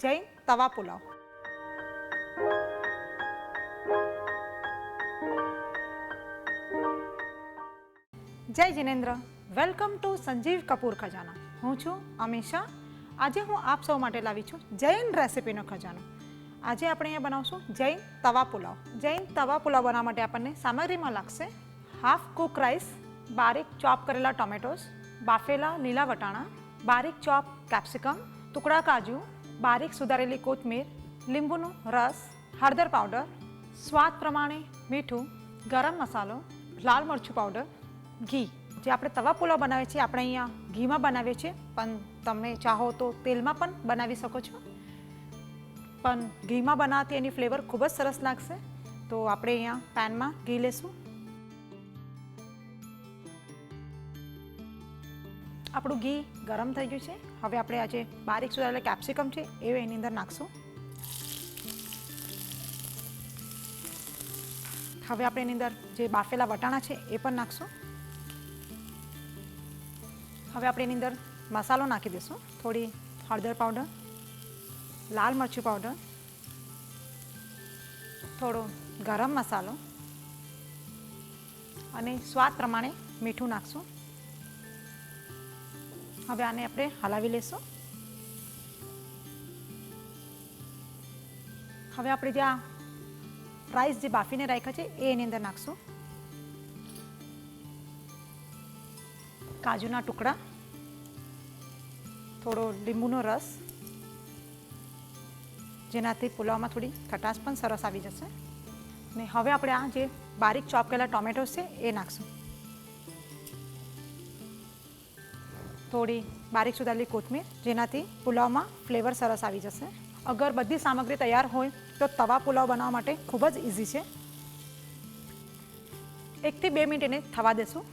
જૈન તવા પુલાવ. જય Jinendra, welcome to Sanjeev Kapoor ખજાના. હું છું અમીષા. આજે હું આપ સૌ માટે લાવી છું જૈન રેસિપીનો ખજાનો. આજે આપણે અહીંયા બનાવશું જૈન તવા પુલાવ. જૈન તવા પુલાવ બનાવવા માટે આપણને સામગ્રીમાં લાગશે હાફ કુક રાઈસ, બારીક ચોપ કરેલા ટોમેટોસ, બાફેલા લીલા વટાણા, બારીક ચોપ કેપ્સિકમ, ટુકડા કાજુ, બારીક સુધારેલી કોથમીર, લીંબુનો રસ, હળદર પાવડર, સ્વાદ પ્રમાણે મીઠું, ગરમ મસાલો, લાલ મરચું પાવડર, ઘી. જે આપણે તવા પુલાવ બનાવીએ છીએ આપણે અહીંયા ઘીમાં બનાવીએ છીએ, પણ તમે ચાહો તો તેલમાં પણ બનાવી શકો છો. પણ ઘીમાં બનાવતી એની ફ્લેવર ખૂબ જ સરસ લાગશે. તો આપણે અહીંયા પેનમાં ઘી લેશું. આપણું ઘી ગરમ થઈ ગયું છે. હવે આપણે આજે બારીક સુધારેલા કેપ્સિકમ છે એ એની અંદર નાખશું. હવે આપણે એની અંદર જે બાફેલા વટાણા છે એ પણ નાખશું. હવે આપણે એની અંદર મસાલો નાખી દઈશું. થોડી હળદર પાવડર, લાલ મરચું પાવડર, થોડો ગરમ મસાલો અને સ્વાદ પ્રમાણે મીઠું નાખશું. હવે આને આપણે હલાવી લઈશું. હવે આપણે જે આ રાઈસ જે બાફીને રાખ્યા છે એ એની અંદર નાખશું. કાજુના ટુકડા, થોડો લીંબુનો રસ, જેનાથી પુલાવમાં થોડી ખટાશ પણ સરસ આવી જશે. ને હવે આપણે આ જે બારીક ચોપ કરેલા ટોમેટોસ છે એ નાખશું. થોડી બારીક સુધારેલી કોથમીર, જેનાથી પુલાવમાં ફ્લેવર સરસ આવી જશે. અગર બધી સામગ્રી તૈયાર હોય તો તવા પુલાવ બનાવવા માટે ખૂબ જ ઇઝી છે. 1 થી 2 મિનિટ એને થવા દેશું.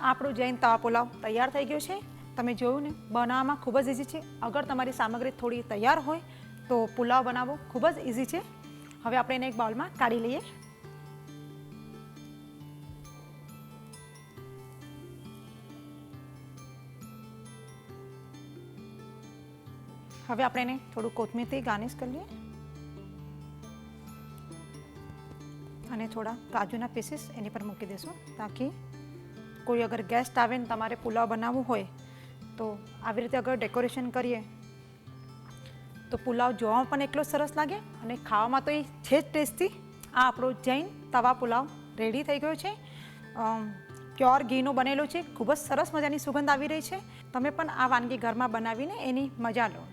આપણું જૈન તવા પુલાવ તૈયાર થઈ ગયો છે. તમે જોયું ને, બનાવવામાં ખૂબ જ ઇઝી છે. અગર તમારી સામગ્રી થોડી તૈયાર હોય તો પુલાવ બનાવવો ખૂબ જ ઇઝી છે. હવે આપણે એને એક બાઉલમાં કાઢી લઈએ. હવે આપણે એને થોડું કોથમીરથી ગાર્નિશ કરી લઈએ અને થોડા કાજુના પીસીસ એની પર મૂકી દઈશું, તાકી કોઈ અગર ગેસ્ટ આવે ને તમારે પુલાવ બનાવવું હોય તો આવી રીતે અગર ડેકોરેશન કરીએ તો પુલાવ જોવામાં પણ એટલો સરસ લાગે અને ખાવામાં તો એ છે જ ટેસ્ટી. આ આપણો જૈન તવા પુલાવ રેડી થઈ ગયો છે. પ્યોર ઘીનો બનેલો છે. ખૂબ જ સરસ મજાની સુગંધ આવી રહી છે. તમે પણ આ વાનગી ઘરમાં બનાવીને એની મજા લો.